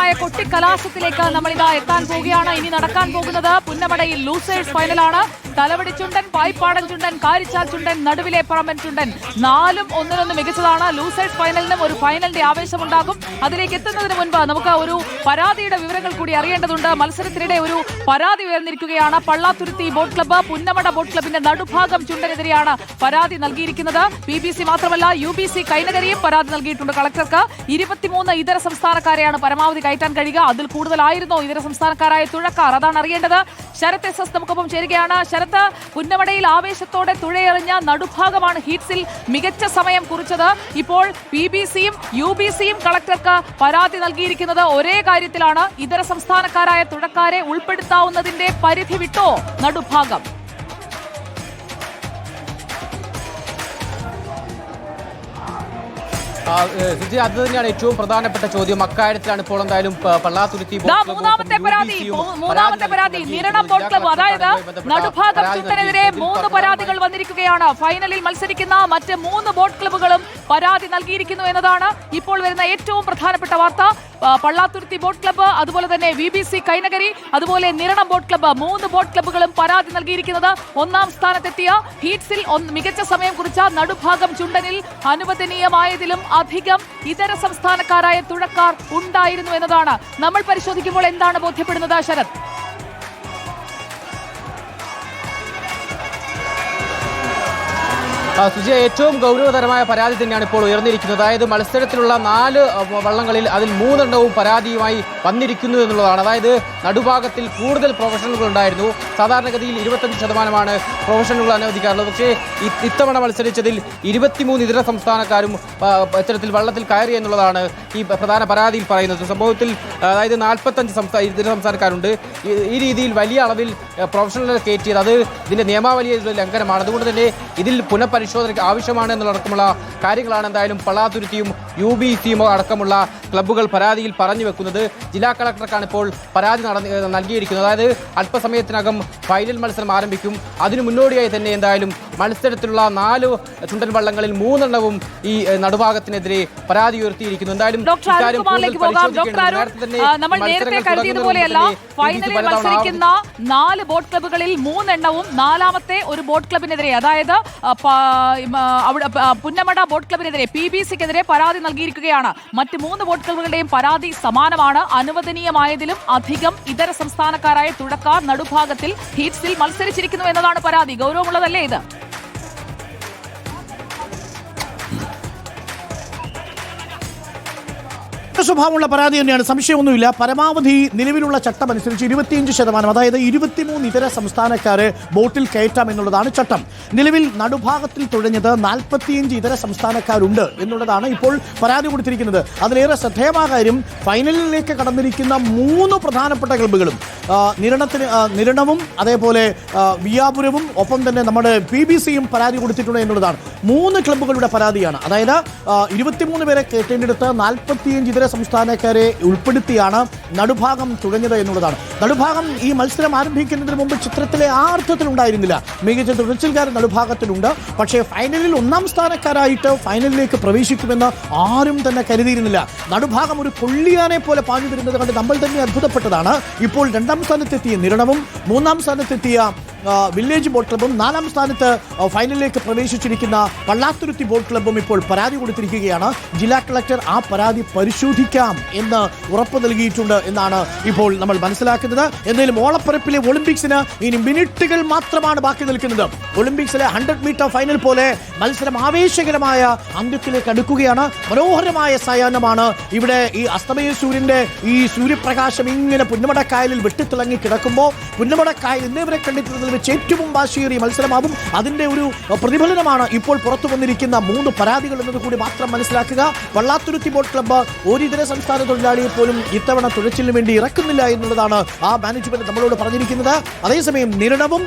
മനോഹരമായ കൊട്ടിക്കലാശത്തിലേക്ക് നമ്മൾ ഇതാ എത്താൻ പോവുകയാണ്. ഇനി നടക്കാൻ പോകുന്നത് പുന്നമടയിൽ ലൂസേഴ്സ് ഫൈനലാണ്. തലവടി ചുണ്ടൻ, പായിപ്പാടൻ ചുണ്ടൻ, കാരിച്ചാൽ ചുണ്ടൻ, നടുവിലെ പറമ്പൻ ചുണ്ടൻ, നാലും ഒന്നിനൊന്ന് മികച്ചതാണ്. ലൂസേഴ്സ് ഫൈനലിനും ഒരു ഫൈനലിന്റെ ആവേശമുണ്ടാകും. അതിലേക്ക് എത്തുന്നതിന് മുൻപ് നമുക്ക് ഒരു പരാതിയുടെ വിവരങ്ങൾ കൂടി അറിയേണ്ടതുണ്ട്. മത്സരത്തിനിടെ ഒരു പരാതി ഉയർന്നിരിക്കുകയാണ്. Pallathuruthy boat club Punnamada boat ക്ലബിന്റെ നടുഭാഗം ചുണ്ടനെതിരെയാണ് പരാതി നൽകിയിരിക്കുന്നത്. BBC മാത്രമല്ല UBC കൈനകരിയും പരാതി നൽകിയിട്ടുണ്ട് കളക്ടർക്ക്. 23 ഇതര സംസ്ഥാനക്കാരെയാണ് പരമാവധി കയറ്റാൻ കഴിയുക. അതിൽ കൂടുതലായിരുന്നോ ഇതര സംസ്ഥാനക്കാരായ തുഴക്കാർ? അതാണ് അറിയേണ്ടത്. ശരത് SS നമുക്കൊപ്പം ചേരുകയാണ്. ശരത്ത്, പുന്നമടയിൽ ആവേശത്തോടെ തുഴയെറിഞ്ഞ നടുഭാഗമാണ് ഹീറ്റ്സിൽ മികച്ച സമയം കുറിച്ചത്. ഇപ്പോൾ PBCയും UBCയും കളക്ടർക്ക് പരാതി നൽകിയിരിക്കുന്നത് ഒരേ കാര്യത്തിലാണ്. ഇതര സംസ്ഥാനക്കാരായ തുഴക്കാരെ ഉൾപ്പെടുത്താവുന്നതിന്റെ പരിധി വിട്ടോ നടുഭാഗം? അത് തന്നെയാണ് ഏറ്റവും പ്രധാനപ്പെട്ട ചോദ്യം. അക്കാര്യത്തിലാണ് ഇപ്പോൾ എന്തായാലും പള്ളാത്തുരുത്തി മൂന്നാമത്തെ പരാതി നിരണം ബോട്ട് ക്ലബ്ബ്, അതായത് നടുഭാഗം ചുണ്ടനെതിരെ 3 പരാതികൾ വന്നിരിക്കുകയാണ്. ഫൈനലിൽ മത്സരിക്കുന്ന മറ്റ് 3 ബോട്ട് ക്ലബ്ബുകളും പരാതി നൽകിയിരിക്കുന്നു എന്നതാണ് ഇപ്പോൾ വരുന്ന ഏറ്റവും പ്രധാനപ്പെട്ട വാർത്ത. പള്ളാത്തുരുത്തി ബോട്ട് ക്ലബ്ബ്, അതുപോലെ തന്നെ VBC കൈനകരി, അതുപോലെ നിരണം ബോട്ട് ക്ലബ്ബ്, 3 ബോട്ട് ക്ലബ്ബുകളും പരാതി നൽകിയിരിക്കുന്നത്. ഒന്നാം സ്ഥാനത്തെത്തിയ ഹീറ്റ്സിൽ മികച്ച സമയം കുറിച്ച നടുഭാഗം ചുണ്ടനിൽ അനുവദനീയമായതിലും അധികം ഇതര സംസ്ഥാനക്കാരായ തുഴക്കാർ ഉണ്ടായിരുന്നു എന്നതാണ് നമ്മൾ പരിശോധിക്കുമ്പോൾ എന്താണ് ബോധ്യപ്പെടുന്നത് ശരത്? സുജയ, ഏറ്റവും ഗൗരവതരമായ പരാതി തന്നെയാണ് ഇപ്പോൾ ഉയർന്നിരിക്കുന്നത്. അതായത് മത്സരത്തിലുള്ള 4 വള്ളങ്ങളിൽ അതിൽ 3 എണ്ണവും പരാതിയുമായി വന്നിരിക്കുന്നു എന്നുള്ളതാണ്. അതായത് നടുഭാഗത്തിൽ കൂടുതൽ പ്രൊഫഷണലുകൾ ഉണ്ടായിരുന്നു. സാധാരണഗതിയിൽ 25% പ്രൊഫഷണലുകൾ അനുവദിക്കാറുള്ളത്. പക്ഷേ ഇത്തവണ മത്സരിച്ചതിൽ 23 ഇതര സംസ്ഥാനക്കാരും ഇത്തരത്തിൽ വള്ളത്തിൽ കയറി എന്നുള്ളതാണ് ഈ പ്രധാന പരാതിയിൽ പറയുന്നത്. സംഭവത്തിൽ അതായത് 45 ഇതര സംസ്ഥാനക്കാരുണ്ട്. ഈ രീതിയിൽ വലിയ അളവിൽ പ്രൊഫഷണലുകൾ കയറ്റിയത് അത് ഇതിൻ്റെ നിയമാവലിയുടെ ലംഘനമാണ്. അതുകൊണ്ട് തന്നെ ഇതിൽ പുനഃപരിശോധനയ്ക്ക് ആവശ്യമാണ് എന്നുള്ളടക്കമുള്ള കാര്യങ്ങളാണ് എന്തായാലും പള്ളാത്തുരുത്തിയും UBCയും അടക്കമുള്ള ക്ലബ്ബുകൾ പരാതിയിൽ പറഞ്ഞു വെക്കുന്നത്. ജില്ലാ കളക്ടർക്കാണ് ഇപ്പോൾ പരാതി നൽകിയിരിക്കുന്നത്. അതായത് അല്പസമയത്തിനകം ഫൈനൽ മത്സരം ആരംഭിക്കും. അതിനു മുന്നോടിയായി തന്നെ എന്തായാലും മത്സരത്തിലുള്ള 4 ചുണ്ടൻ വള്ളങ്ങളിൽ 3 എണ്ണവും ഈ നടുഭാഗത്തിനെതിരെ പരാതി ഉയർത്തിയിരിക്കുന്നു. എന്തായാലും നമ്മൾ നേരത്തെ കരുതിയതുപോലെയല്ല, ഫൈനലിൽ മത്സരിക്കുന്ന 4 ബോട്ട് ക്ലബ്ബുകളിൽ 3 എണ്ണവും 4ാമത്തെ ഒരു ബോട്ട് ക്ലബിനെതിരെ, അതായത് പുന്നമട ബോട്ട് ക്ലബിനെതിരെ PBCക്കെതിരെ പരാതി നൽകിയിരിക്കുകയാണ്. മറ്റ് 3 ബോട്ട് ക്ലബ്ബുകളുടെയും പരാതി സമാനമാണ്. അനുവദനീയമായതിലും അധികം ഇതര സംസ്ഥാനക്കാരായ തുഴക്കാർ നടുഭാഗത്തിൽ ഹീറ്റ്സിൽ മത്സരിച്ചിരിക്കുന്നു എന്നതാണ് പരാതി. ഗൗരവമുള്ളതല്ലേ ഇത്? സ്വഭാവമുള്ള പരാതി തന്നെയാണ്, സംശയമൊന്നുമില്ല. പരമാവധി നിലവിലുള്ള ചട്ടം അനുസരിച്ച് 25%, അതായത് 23 ഇതര സംസ്ഥാനക്കാരെ ബോട്ടിൽ കയറ്റാം എന്നുള്ളതാണ് ചട്ടം. നിലവിൽ നടുഭാഗത്തിൽ തുഴഞ്ഞത് 45 ഇതര സംസ്ഥാനക്കാരുണ്ട് എന്നുള്ളതാണ് ഇപ്പോൾ പരാതി കൊടുത്തിരിക്കുന്നത്. അതിലേറെ ശ്രദ്ധേയമായ കാര്യം, ഫൈനലിലേക്ക് കടന്നിരിക്കുന്ന 3 പ്രധാനപ്പെട്ട ക്ലബ്ബുകളും നിരണവും അതേപോലെ വിയാപുരവും ഒപ്പം തന്നെ നമ്മുടെ PBCയും പരാതി കൊടുത്തിട്ടുണ്ട് എന്നുള്ളതാണ്. 3 ക്ലബ്ബുകളുടെ പരാതിയാണ്. അതായത് 23 പേരെ കയറ്റേണ്ടിടത്ത് 45 ഇതര സംസ്ഥാനക്കാരെ ഉൾപ്പെടുത്തിയാണ് നടുഭാഗം തുഴഞ്ഞത് എന്നുള്ളതാണ്. നടുഭാഗം ഈ മത്സരം ആരംഭിക്കുന്നതിന് മുമ്പ് ചിത്രത്തിലെ ആ അർത്ഥത്തിലുണ്ടായിരുന്നില്ല. മികച്ച തുഴച്ചിൽക്കാർ നടുഭാഗത്തിലുണ്ട്. പക്ഷേ ഫൈനലിൽ 1ാം സ്ഥാനക്കാരായിട്ട് ഫൈനലിലേക്ക് പ്രവേശിക്കുമെന്ന് ആരും തന്നെ കരുതിയിരുന്നില്ല. നടുഭാഗം ഒരു കൊള്ളിയാനെ പോലെ പാഞ്ഞു വരുന്നത് കണ്ട് നമ്മൾ തന്നെ അത്ഭുതപ്പെട്ടതാണ്. ഇപ്പോൾ 2ാം സ്ഥാനത്തെത്തിയ നിരണവും 3ാം സ്ഥാനത്തെത്തിയ വില്ലേജ് ബോട്ട് ക്ലബ്ബും 4ാം സ്ഥാനത്ത് ഫൈനലിലേക്ക് പ്രവേശിച്ചിരിക്കുന്ന പള്ളാത്തുരുത്തി ബോട്ട് ക്ലബ്ബും ഇപ്പോൾ പരാതി കൊടുത്തിരിക്കുകയാണ്. ജില്ലാ കളക്ടർ ആ പരാതി പരിശോധിക്കാം എന്ന് ഉറപ്പ് നൽകിയിട്ടുണ്ട് എന്നാണ് ഇപ്പോൾ നമ്മൾ മനസ്സിലാക്കുന്നത്. എന്തായാലും ഓളപ്പരപ്പിലെ ഒളിമ്പിക്സിന് ഇനി മിനിറ്റുകൾ മാത്രമാണ് ബാക്കി നിൽക്കുന്നത്. ഒളിമ്പിക്സിലെ 100 മീറ്റർ ഫൈനൽ പോലെ മത്സരം ആവേശകരമായ അന്ത്യത്തിലേക്ക് അടുക്കുകയാണ്. മനോഹരമായ സായാഹ്നമാണ് ഇവിടെ. ഈ അസ്തമയ സൂര്യന്റെ ഈ സൂര്യപ്രകാശം ഇങ്ങനെ പുന്നമടക്കായലിൽ വെട്ടിത്തിളങ്ങി കിടക്കുമ്പോൾ പുന്നമടക്കായൽ എന്നിവരെ കണ്ടിട്ടുള്ളതിൽ വെച്ച് ഏറ്റവും വാശിയേറിയ മത്സരമാകും. അതിന്റെ ഒരു പ്രതിഫലനമാണ് ഇപ്പോൾ പുറത്തു വന്നിരിക്കുന്ന 3 പരാതികൾ എന്നത് കൂടി മാത്രം മനസ്സിലാക്കുക. പള്ളാത്തുരുത്തി ബോട്ട് ക്ലബ്ബ് ഒരു ഇതര സംസ്ഥാന തൊഴിലാളിയെ പോലും ഇത്തവണ തുഴച്ചിലിന് വേണ്ടി ഇറക്കുന്നില്ല എന്നുള്ളതാണ് ആ മാനേജ്മെന്റ് നമ്മളോട് പറഞ്ഞിരിക്കുന്നത്. അതേസമയം നിരണവും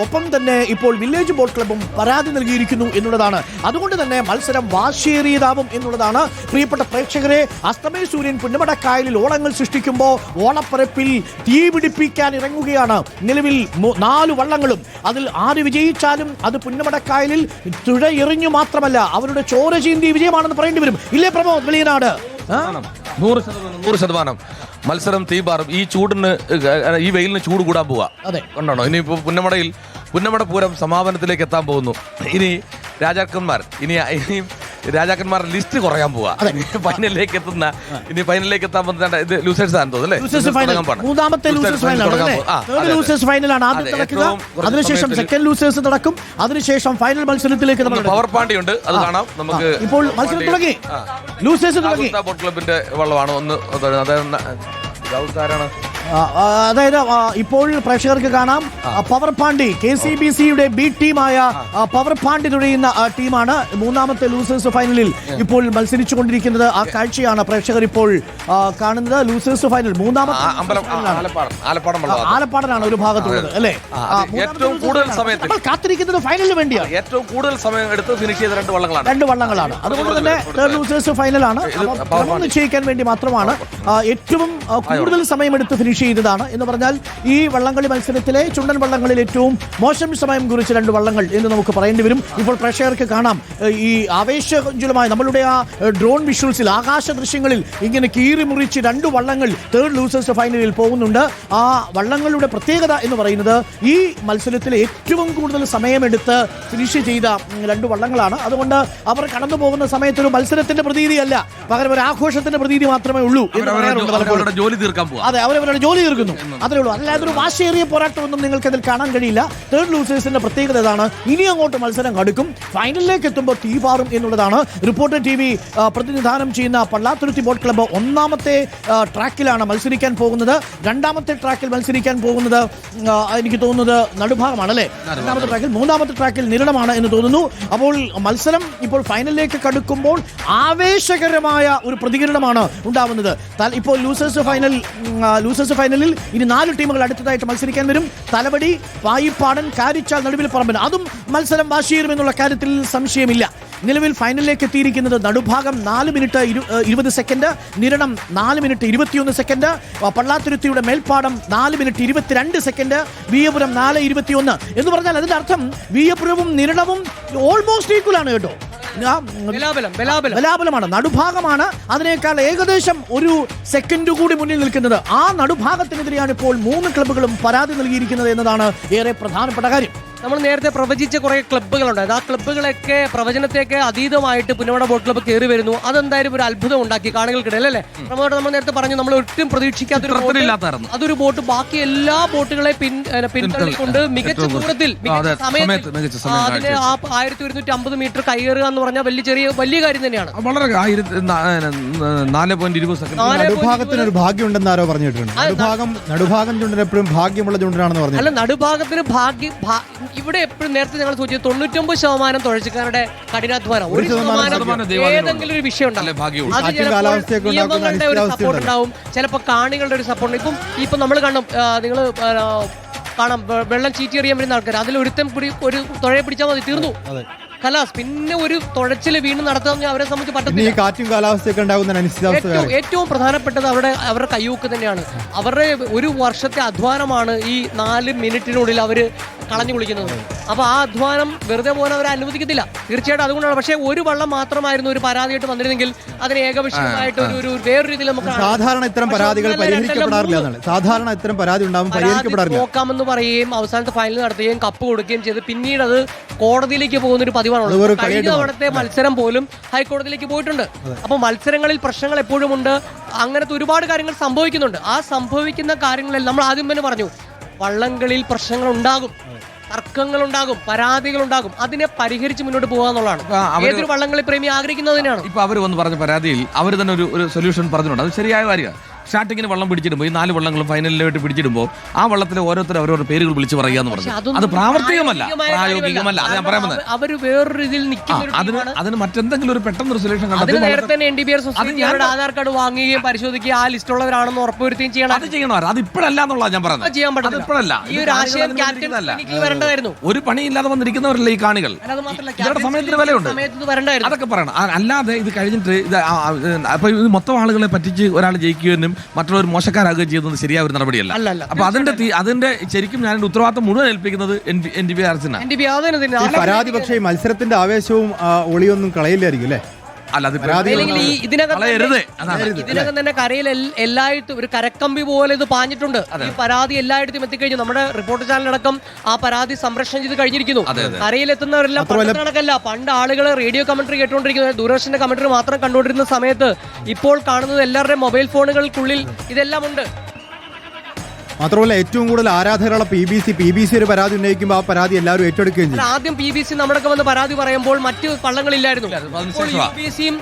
ഒപ്പം തന്നെ ഇപ്പോൾ വില്ലേജ് ബോട്ട് ക്ലബ്ബും പരാതി നൽകിയിരിക്കുന്നു എന്നുള്ളതാണ്. അതുകൊണ്ട് തന്നെ മത്സരം വാശിയേറിയതാവും എന്നുള്ളതാണ്. പ്രിയപ്പെട്ട പ്രേക്ഷകരെ, അസ്തമയ സൂര്യൻ പുന്നമടക്കായലിൽ ഓളങ്ങൾ സൃഷ്ടിക്കുമ്പോൾ ഓളപ്പരപ്പിൽ തീ പിടിപ്പിക്കാൻ ഇറങ്ങുകയാണ് നിലവിൽ 4 വള്ളങ്ങളും. അതിൽ 6 വിജയിച്ചാലും അത് പുന്നമടക്കായലിൽ തുഴ എറിഞ്ഞു മാത്രമല്ല അവരുടെ ചോര ചീന്തിയ വിജയമാണെന്ന് പറയേണ്ടി വരും. ഇല്ലേ പ്രമോദ് വെളിയനാട്? 100% മത്സരം തീപാറും. ഈ ചൂടിന്, ഈ വെയിലിന് ചൂട് കൂടാൻ പോവാ. കണ്ടോ, ഇനിയിപ്പോ പുന്നമട പൂരം സമാപനത്തിലേക്ക് എത്താൻ പോകുന്നു. ഇനി ഇനിയും രാജാക്കന്മാരുടെ ലിസ്റ്റ് കുറയാൻ പോവാ. ഫൈനലിലേക്ക് എത്താൻ പോകുന്ന ഇത് ലൂസേഴ്സ് ആണെന്ന് തോന്നുന്നു. മൂന്നാമത്തെ ലൂസേഴ്സ് ഫൈനലാണ് ആദ്യം നടക്കുക. അതിനുശേഷം സെക്കൻഡ് ലൂസേഴ്സ് നടക്കും. അതിനുശേഷം ഫൈനൽ മത്സരത്തിലേക്ക് പവർ പാണ്ടിയുണ്ട്, അത് കാണാം നമുക്ക്. ഇപ്പോൾ മത്സരം തുടങ്ങി, ലൂസേഴ്സ് തുടങ്ങി. ബോട്ട് ക്ലബിന്റെ വള്ളമാണ് ഒന്ന്. അതായത് ഇപ്പോൾ പ്രേക്ഷകർക്ക് കാണാം, പവർ പാണ്ടി KCBCയുടെ ബി ടീമായ പവർ പാണ്ടി തുഴയുന്ന ടീമാണ് മൂന്നാമത്തെ ലൂസേഴ്സ് ഫൈനലിൽ ഇപ്പോൾ മത്സരിച്ചുകൊണ്ടിരിക്കുന്നത്. ആ കാഴ്ചയാണ് പ്രേക്ഷകർ ഇപ്പോൾ കാണുന്നത്. ലൂസേഴ്സ് ഫൈനൽ മൂന്നാമത്തെ ആലപ്പാടനാണ് ഒരു ഭാഗത്തുള്ളത് അല്ലേ. ഏറ്റവും കൂടുതൽ സമയത്ത് കാത്തിരിക്കുന്നത് ഫൈനലിന് വേണ്ടിയാണ്. ഏറ്റവും കൂടുതൽ സമയം എടുത്ത് ഫിനിഷ് ചെയ്ത രണ്ട് വള്ളങ്ങളാണ്. അതുകൊണ്ട് തന്നെ തേർഡ് ലൂസേഴ്സ് ഫൈനലാണ്. നിശ്ചയിക്കാൻ വേണ്ടി മാത്രമാണ് ഏറ്റവും കൂടുതൽ സമയമെടുത്ത് ഫിനിഷ് ചെയ്തതാണ് എന്ന് പറഞ്ഞാൽ ഈ വള്ളംകളി മത്സരത്തിലെ ചുണ്ടൻ വള്ളങ്ങളിൽ ഏറ്റവും മോശം സമയം കുറിച്ച് 2 വള്ളങ്ങൾ എന്ന് നമുക്ക് പറയേണ്ടി വരും. ഇപ്പോൾ പ്രേക്ഷകർക്ക് കാണാം, ഈ ആവേശജലമായ നമ്മളുടെ ആ ഡ്രോൺ വിഷ്വൽസിൽ, ആകാശ ദൃശ്യങ്ങളിൽ ഇങ്ങനെ കീറി മുറിച്ച് 2 വള്ളങ്ങൾ തേർഡ് ലൂസേഴ്സ് ഫൈനലിൽ പോകുന്നുണ്ട്. ആ വള്ളങ്ങളുടെ പ്രത്യേകത എന്ന് പറയുന്നത് ഈ മത്സരത്തിൽ ഏറ്റവും കൂടുതൽ സമയമെടുത്ത് ഫിനിഷ് ചെയ്ത 2 വള്ളങ്ങളാണ്. അതുകൊണ്ട് അവർ കടന്നു പോകുന്ന സമയത്ത് ഒരു മത്സരത്തിന്റെ പ്രതീതിയല്ല, പകരം ഒരു ആഘോഷത്തിന്റെ പ്രതീതി മാത്രമേ ഉള്ളൂ എന്ന് പറയാറുണ്ട്. ജോലി തീർക്കാൻ പോകും. അതെ, അവരവരുടെ ജോലി തീർക്കുന്നു, അതേ ഉള്ളൂ. അല്ലാതെ ഒരു വാശിയേറിയ പോരാട്ടമൊന്നും നിങ്ങൾക്ക് അതിൽ കാണാൻ കഴിയില്ല. തേർഡ് ലൂസേഴ്സിന്റെ പ്രത്യേകത ഇതാണ്. ഇനി അങ്ങോട്ട് മത്സരം കടുക്കും, ഫൈനലിലേക്ക് എത്തുമ്പോൾ തീപാറും എന്നുള്ളതാണ്. റിപ്പോർട്ടർ TV പ്രതിനിധാനം ചെയ്യുന്ന പള്ളാത്തുരുത്തി ബോട്ട് ക്ലബ്ബ് 1ാമത്തെ ട്രാക്കിലാണ് മത്സരിക്കാൻ പോകുന്നത്. 2ാമത്തെ ട്രാക്കിൽ മത്സരിക്കാൻ പോകുന്നത് എനിക്ക് തോന്നുന്നത് നടുഭാഗമാണ് അല്ലേ. 2ാമത്തെ ട്രാക്കിൽ, 3ാമത്തെ ട്രാക്കിൽ നിരണമാണ് എന്ന് തോന്നുന്നു. അപ്പോൾ മത്സരം ഇപ്പോൾ ഫൈനലിലേക്ക് കടുക്കുമ്പോൾ ആവേശകരമായ ഒരു പ്രതികരണമാണ് ഉണ്ടാവുന്നത്. ഇപ്പോൾ ലൂസേഴ്സ് ഫൈനലിൽ ഇനി 4 ടീമുകൾ അടുത്തതായിട്ട് മത്സരിക്കാൻ വരും. തലവടി, പായിപ്പാടൻ, കാരിച്ചാൽ, നടുവിൽ പറമ്പൻ. അതും മത്സരം വാശിയേറുമെന്നുള്ള കാര്യത്തിൽ സംശയമില്ല. നിലവിൽ ഫൈനലിലേക്ക് എത്തിയിരിക്കുന്നത് Nadubhagam 4 minute 20 second, Niranam 4 minute 21 second, പള്ളാത്തുരുത്തിയുടെ മേൽപ്പാടം 4 മിനിറ്റ് 22 സെക്കൻഡ്, വിയപുരം 4:21. എന്ന് പറഞ്ഞാൽ അതിന്റെ അർത്ഥം വിയപുരവും നിരണവും ഓൾമോസ്റ്റ് ഈക്വൽ ആണ് കേട്ടോ. ബലാബലമാണ്, നടുഭാഗമാണ് അതിനേക്കാൾ ഏകദേശം 1 സെക്കൻഡ് കൂടി മുന്നിൽ നിൽക്കുന്നത്. ആ നടുഭാഗത്തിനെതിരെയാണ് ഇപ്പോൾ 3 ക്ലബ്ബുകളും പരാതി നൽകിയിരിക്കുന്നത് എന്നതാണ് ഏറെ പ്രധാനപ്പെട്ട കാര്യം. നമ്മൾ നേരത്തെ പ്രവചിച്ച കുറെ ക്ലബ്ബുകളുണ്ടായിരുന്നു. ആ ക്ലബ്ബുകളൊക്കെ പ്രവചനത്തേക്ക് അതീതമായിട്ട് പുന്നമട ബോട്ട് ക്ലബ്ബ് കയറി വരുന്നു. അതെന്തായാലും ഒരു അത്ഭുതം ഉണ്ടാക്കി കാണികൾക്കിടയിൽ അല്ലേ. നമ്മൾ നേരത്തെ പറഞ്ഞു, നമ്മൾ ഒട്ടും പ്രതീക്ഷിക്കാത്ത അതൊരു ബോട്ട് ബാക്കി എല്ലാ ബോട്ടുകളെ പിന്തള്ളിക്കൊണ്ട് മികച്ച ദൂരത്തിൽ സമയത്ത് അതിന് 1150 മീറ്റർ കൈയേറുക എന്ന് പറഞ്ഞാൽ വലിയ കാര്യം തന്നെയാണ്. വളരെ നടുഭാഗത്തിന് ഒരു ഭാഗ്യം ഉണ്ടെന്ന് ആരോ പറഞ്ഞിട്ടുണ്ട്. നടുഭാഗം ചുണ്ടൻ എപ്പോഴും ഭാഗ്യമുള്ള ചുണ്ടനാണെന്ന് പറഞ്ഞു. അല്ല, നടുഭാഗത്തിന് ഭാഗ്യം ഇവിടെ എപ്പോഴും നേരത്തെ ഞങ്ങൾ സൂചിച്ചത് 99% തുഴച്ചിക്കാരുടെ കഠിനാധ്വാനം, 1% ഏതെങ്കിലും ഒരു വിഷയം ഉണ്ടാവും. അത് നിയമങ്ങളുടെ ഒരു സപ്പോർട്ട് ഉണ്ടാവും, ചിലപ്പോൾ കാണികളുടെ ഒരു സപ്പോർട്ട്. ഇപ്പം നമ്മൾ കാണും, നിങ്ങൾ കാണാം വെള്ളം ചീറ്റിയെറിയാൻ വരുന്ന ആൾക്കാർ, അതിൽ ഒരു തുഴയെ പിടിച്ചാൽ മതി, തീർന്നു കലാസ്. പിന്നെ ഒരു തുഴച്ചില് വീണ്ടും നടത്താൻ അവരെ സംബന്ധിച്ച് പറ്റത്തില്ല. കാറ്റും കാലാവസ്ഥയൊക്കെ ഉണ്ടാകുന്ന ഏറ്റവും പ്രധാനപ്പെട്ടത് അവരുടെ കയ്യൂക്ക് തന്നെയാണ്. അവരുടെ ഒരു വർഷത്തെ അധ്വാനമാണ് ഈ 4 മിനിറ്റിനുള്ളിൽ അവര് കളഞ്ഞു കുളിക്കുന്നത്. അപ്പൊ ആ അധ്വാനം വെറുതെ പോകാൻ അവരെ അനുവദിക്കത്തില്ല. തീർച്ചയായിട്ടും അതുകൊണ്ടാണ്. പക്ഷേ ഒരു വള്ളം മാത്രമായിരുന്നു ഒരു പരാതിയായിട്ട് വന്നിരുന്നെങ്കിൽ അതിന് ഏകപക്ഷീയമായിട്ട് ഒരു വേറൊരു രീതിയിൽ നമുക്ക് സാധാരണ ഇത്തരം പരാതികൾ പരിഹരിക്കപ്പെടാറില്ല. സാധാരണ ഇത്തരം പരാതി ഉണ്ടാകും, പരിഹരിക്കപ്പെടാറില്ല. നോക്കാമെന്ന് പറയുകയും അവസാനത്തെ ഫൈനൽ നടത്തുകയും കപ്പ് കൊടുക്കുകയും ചെയ്ത് പിന്നീട് അത് കോടതിയിലേക്ക് പോകുന്ന ഒരു പതിവാണ്. കഴിഞ്ഞ തവണത്തെ മത്സരം പോലും ഹൈക്കോടതിയിലേക്ക് പോയിട്ടുണ്ട്. അപ്പൊ മത്സരങ്ങളിൽ പ്രശ്നങ്ങൾ എപ്പോഴും ഉണ്ട്. അങ്ങനത്തെ ഒരുപാട് കാര്യങ്ങൾ സംഭവിക്കുന്നുണ്ട്. ആ സംഭവിക്കുന്ന കാര്യങ്ങളിൽ നമ്മൾ ആദ്യം തന്നെ പറഞ്ഞു, വള്ളംകളിയിൽ പ്രശ്നങ്ങൾ ഉണ്ടാകും, തർക്കങ്ങൾ ഉണ്ടാകും, പരാതികൾ ഉണ്ടാകും. അതിനെ പരിഹരിച്ച് മുന്നോട്ട് പോകുക എന്നുള്ളതാണ് ഏതൊരു വള്ളംകളി പ്രേമി ആഗ്രഹിക്കുന്നത് തന്നെയാണ്. ഇപ്പൊ അവർ വന്ന് പറഞ്ഞ പരാതിയിൽ അവർ തന്നെ ഒരു സൊല്യൂഷൻ പറഞ്ഞിട്ടുണ്ട്. അത് ശരിയായ കാര്യമാണ്. സ്റ്റാർട്ടിങ്ങിന് വള്ളം പിടിച്ചിടുമ്പോൾ ഈ 4 വള്ളങ്ങളും ഫൈനലിലോട്ട് പിടിച്ചിടുമ്പോൾ ആ വള്ളത്തിലെ ഓരോരുത്തരും അവരവരുടെ പേരുകൾ വിളിച്ച് പറയുക എന്ന് പറഞ്ഞു. അത് പ്രാവർത്തികമല്ല, പ്രായോഗികമല്ല. അത് ഞാൻ പറയാൻ അവർ വേറൊരു രീതിയിൽ നിൽക്കുന്ന അതിന് മറ്റെന്തെങ്കിലും ഒരു പെട്ടെന്ന് സൊല്യൂഷൻ കണ്ടെത്തി നേരത്തെ NDBR സൊസൈറ്റിയുടെ ആധാർ കാർഡ് വാങ്ങുകയും പരിശോധിക്കുകയും ആ ലിസ്റ്റുള്ളവരാണെന്ന് ഉറപ്പുവരുത്തുകയും ചെയ്യണം. അത് ചെയ്യണോ? അത് ഇപ്പോഴല്ല എന്നുള്ളത് ഞാൻ പറഞ്ഞത്. ചെയ്യാൻ പറ്റില്ല. ഇപ്പോഴല്ല. ഈ ഒരു ആശയം വരേണ്ടതായിരുന്നു. ഒരു പണിയില്ലാതെ വന്നിരിക്കുന്നവരല്ല ഈ കാണികൾ. സമയത്തിന് വിലയുണ്ട്, അതൊക്കെ പറയണം. അല്ലാതെ ഇത് കഴിഞ്ഞിട്ട് അപ്പൊ ഇത് മൊത്തം ആളുകളെ പറ്റിച്ച് ഒരാൾ ജയിക്കുകയും മറ്റുള്ളവർ മോശക്കാരാകുകയും ചെയ്യുന്നത് ശരിയായ ഒരു നടപടിയല്ല. അപ്പൊ അതിന്റെ ശരിക്കും ഞാൻ ഉത്തരവാദിത്തം മുഴുവൻ ഏൽപ്പിക്കുന്നത് NDBRസിനാണ്. പരാതി പക്ഷേ മത്സരത്തിന്റെ ആവേശവും ഒളിയൊന്നും കളയില്ലായിരിക്കും അല്ലേ. അല്ല അത് പരാതി അല്ലെങ്കിൽ ഈ ഇതിനകം കളയരുത്. അതാണ്. ഇതിനകം തന്നെ കരയിൽ എല്ലായിടത്തും ഒരു കരക്കമ്പി പോലെ ഇത് പാഞ്ഞിട്ടുണ്ട്. ഈ പരാതി എല്ലായിടത്തും എത്തിക്കഴിഞ്ഞു. നമ്മുടെ റിപ്പോർട്ടർ ചാനലടക്കം ആ പരാതി സംപ്രേഷണം ചെയ്ത് കഴിഞ്ഞിരിക്കുന്നു. കരയിലെത്തുന്നവരെല്ലാം പണ്ടത്തെ കണക്കല്ല. പണ്ട് ആളുകൾ റേഡിയോ കമന്ററി കേട്ടുകൊണ്ടിരിക്കുന്നത്, ദൂരദർശന്റെ കമന്ററി മാത്രം കണ്ടുകൊണ്ടിരുന്ന സമയത്ത് ഇപ്പോൾ കാണുന്നത് എല്ലാവരുടെയും മൊബൈൽ ഫോണുകൾക്കുള്ളിൽ ഇതെല്ലാം ഉണ്ട്. മാത്രമല്ല ഏറ്റവും കൂടുതൽ ആരാധകരുള്ള PBC ഒരു പരാതി ഉന്നയിക്കുമ്പോൾ ആ പരാതി എല്ലാവരും ഏറ്റെടുക്കുകയും ചെയ്യും. ആദ്യം PBC നമ്മളൊക്കെ വന്ന് പരാതി പറയുമ്പോൾ മറ്റ് വള്ളങ്ങളില്ലായിരുന്നു. ഇപ്പോൾ UBCയും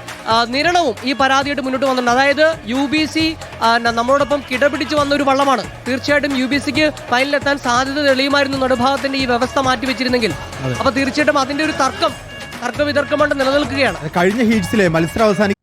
നിരണവും ഈ പരാതിയായിട്ട് മുന്നോട്ട് വന്നിട്ടുണ്ട്. അതായത് UBC നമ്മളോടൊപ്പം കിടപിടിച്ച് വന്ന ഒരു വള്ളമാണ്. തീർച്ചയായിട്ടും UBCക്ക് ഫൈനലിലെത്താൻ സാധ്യത തെളിയുമായിരുന്നു നടുഭാഗത്തിന്റെ ഈ വ്യവസ്ഥ മാറ്റിവെച്ചിരുന്നെങ്കിൽ. അപ്പൊ തീർച്ചയായിട്ടും അതിന്റെ ഒരു തർക്കം വിതർക്കമായിട്ട് നിലനിൽക്കുകയാണ്. കഴിഞ്ഞ ഹീറ്റ്സിലെ മത്സരം അവസാനിക്കും